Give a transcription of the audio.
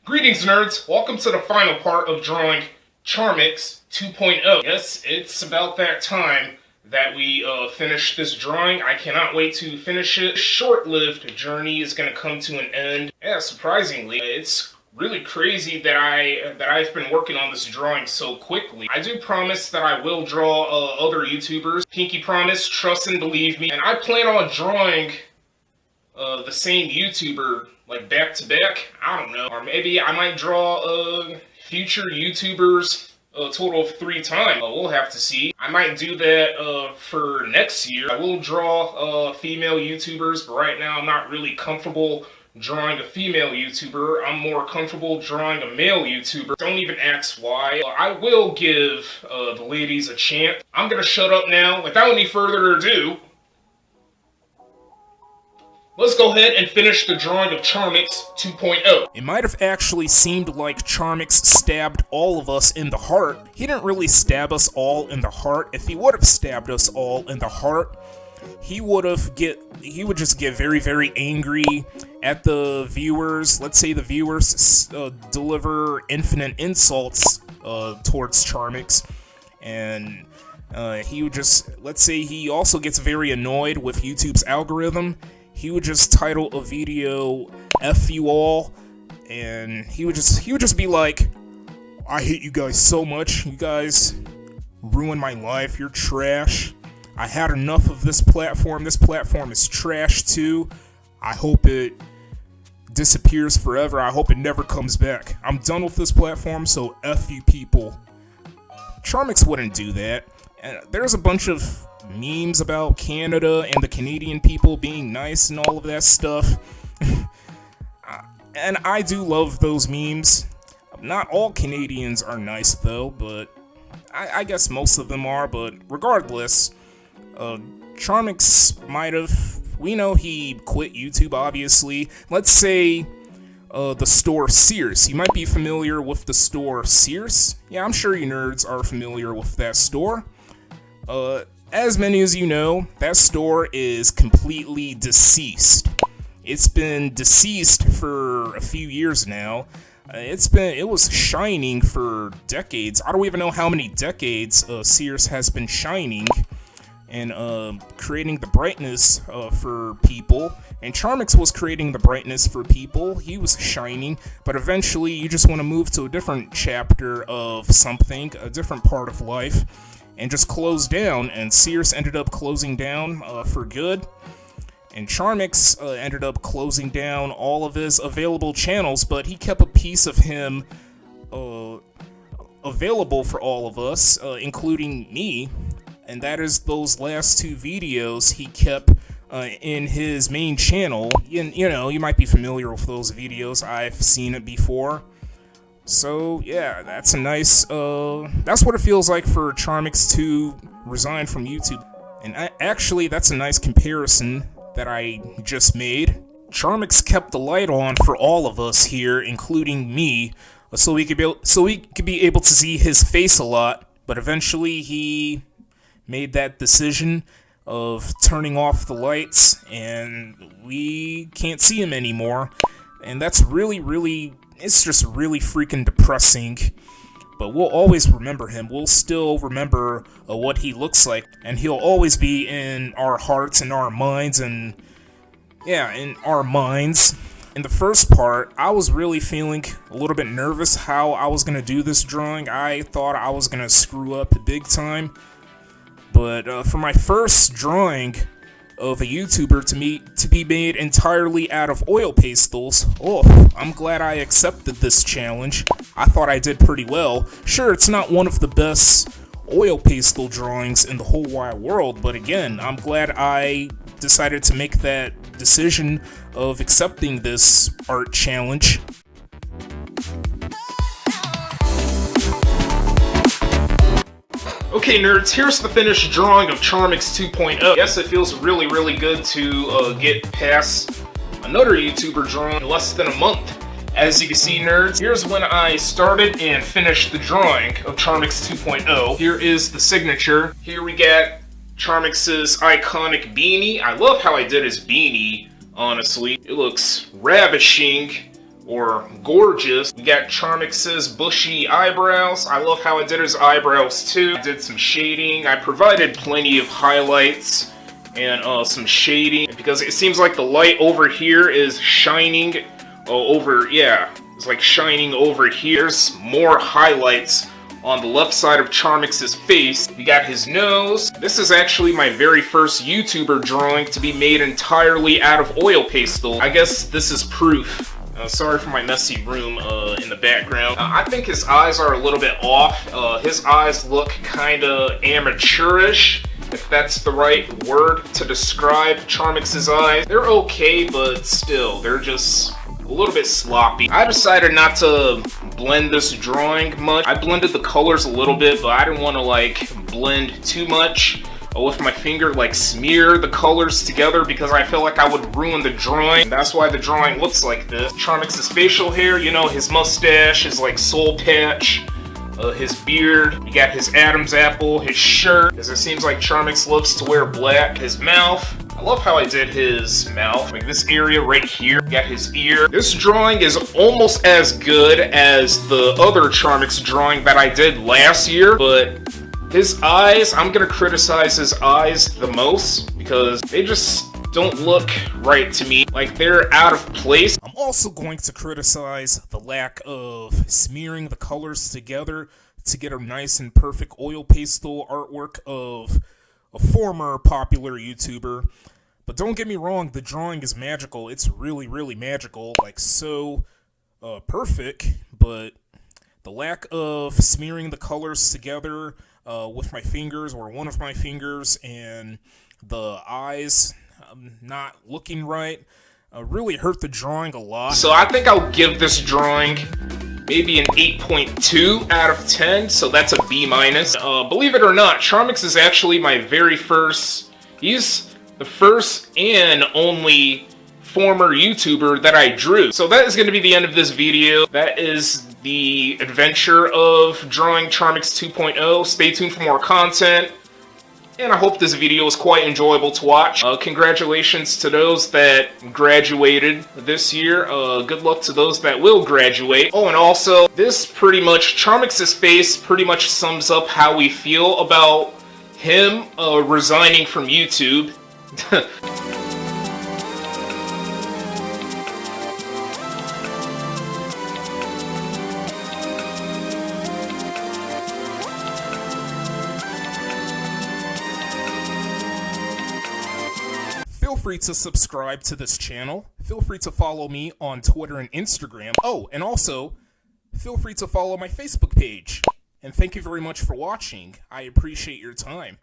Greetings, nerds! Welcome to the final part of drawing Charmx 2.0. Yes, it's about that time that we finish this drawing. I cannot wait to finish it. Short-lived journey is going to come to an end. Yeah, surprisingly, it's really crazy that I've been working on this drawing so quickly. I do promise that I will draw other YouTubers. Pinky promise, trust and believe me. And I plan on drawing the same YouTuber like back to back. I don't know. Or maybe I might draw future YouTubers a total of 3 times. We'll have to see. I might do that for next year. I will draw female YouTubers, but right now I'm not really comfortable drawing a female YouTuber. I'm more comfortable drawing a male YouTuber. Don't even ask why. I will give the ladies a chance. I'm gonna shut up now. Without any further ado, let's go ahead and finish the drawing of Charmx 2.0. It might have actually seemed like Charmx stabbed all of us in the heart. He didn't really stab us all in the heart. If he would have stabbed us all in the heart, he would just get very, very angry at the viewers. Let's say the viewers deliver infinite insults towards Charmx, and he would just, let's say he also gets very annoyed with YouTube's algorithm. He would just title a video "F you all," and he would just be like, "I hate you guys so much. You guys ruined my life. You're trash. I had enough of this platform. This platform is trash too. I hope it disappears forever. I hope it never comes back. I'm done with this platform, so F you people." Charmx wouldn't do that. And there's a bunch of memes about Canada and the Canadian people being nice and all of that stuff. And I do love those memes. Not all Canadians are nice though, but I guess most of them are. But regardless, Charmx might have, we know he quit YouTube obviously. Let's say the store Sears. You might be familiar with the store Sears. Yeah, I'm sure you nerds are familiar with that store. As many as you know, that store is completely deceased. It's been deceased for a few years now. It was shining for decades. I don't even know how many decades Sears has been shining and creating the brightness for people. And Charmx was creating the brightness for people. He was shining, but eventually you just want to move to a different chapter of something, a different part of life, and just close down. And Sears ended up closing down for good. And Charmx ended up closing down all of his available channels, but he kept a piece of him available for all of us, including me. And that is those last 2 videos he kept in his main channel. You know, you might be familiar with those videos. I've seen it before. So yeah, that's a nice, that's what it feels like for Charmx to resign from YouTube. And actually, that's a nice comparison that I just made. Charmx kept the light on for all of us here, including me, so we could be able to see his face a lot. But eventually, he made that decision of turning off the lights, and we can't see him anymore. And that's really, it's just really freaking depressing. But we'll always remember him. We'll still remember what he looks like. And he'll always be in our hearts and our minds. And yeah, in our minds. In the first part, I was really feeling a little bit nervous how I was going to do this drawing. I thought I was going to screw up big time. But for my first drawing of a YouTuber to be made entirely out of oil pastels, oh, I'm glad I accepted this challenge. I thought I did pretty well. Sure, it's not one of the best oil pastel drawings in the whole wide world, but again, I'm glad I decided to make that decision of accepting this art challenge. Okay, nerds, here's the finished drawing of Charmx 2.0. Yes, it feels really good to get past another YouTuber drawing in less than a month. As you can see, nerds, here's when I started and finished the drawing of Charmx 2.0. Here is the signature. Here we got Charmx's iconic beanie. I love how I did his beanie, honestly. It looks ravishing or gorgeous. We got Charmx's bushy eyebrows. I love how I did his eyebrows too. I did some shading. I provided plenty of highlights and some shading because it seems like the light over here is shining it's like shining over here. There's more highlights on the left side of Charmx's face. We got his nose. This is actually my very first YouTuber drawing to be made entirely out of oil pastel. I guess this is proof. Sorry for my messy room in the background. I think his eyes are a little bit off. His eyes look kinda amateurish, if that's the right word to describe Charmx's eyes. They're okay, but still, they're just a little bit sloppy. I decided not to blend this drawing much. I blended the colors a little bit, but I didn't want to like blend too much with my finger, like smear the colors together because I felt like I would ruin the drawing. That's why the drawing looks like this. Charmx's facial hair, you know, his mustache, his like soul patch, his beard, we got his Adam's apple, his shirt, because it seems like Charmx loves to wear black, his mouth. I love how I did his mouth, like this area right here, got his ear. This drawing is almost as good as the other Charmx drawing that I did last year, but his eyes, I'm gonna criticize his eyes the most because they just don't look right to me. Like, they're out of place. I'm also going to criticize the lack of smearing the colors together to get a nice and perfect oil pastel artwork of a former popular YouTuber. But don't get me wrong, the drawing is magical. It's really, really magical. Like, so perfect, but the lack of smearing the colors together with my fingers or one of my fingers and the eyes not looking right really hurt the drawing a lot. So I think I'll give this drawing maybe an 8.2 out of 10, so that's a B-. Believe it or not, Charmx is actually my very first, he's the first and only former YouTuber that I drew. So that is going to be the end of this video. That is the adventure of drawing Charmx 2.0. Stay tuned for more content. And I hope this video was quite enjoyable to watch. Congratulations to those that graduated this year. Good luck to those that will graduate. Oh, and also, this pretty much, Charmx's face pretty much sums up how we feel about him resigning from YouTube. Feel free to subscribe to this channel. Feel free to follow me on Twitter and Instagram. Oh, and also, feel free to follow my Facebook page. And thank you very much for watching. I appreciate your time.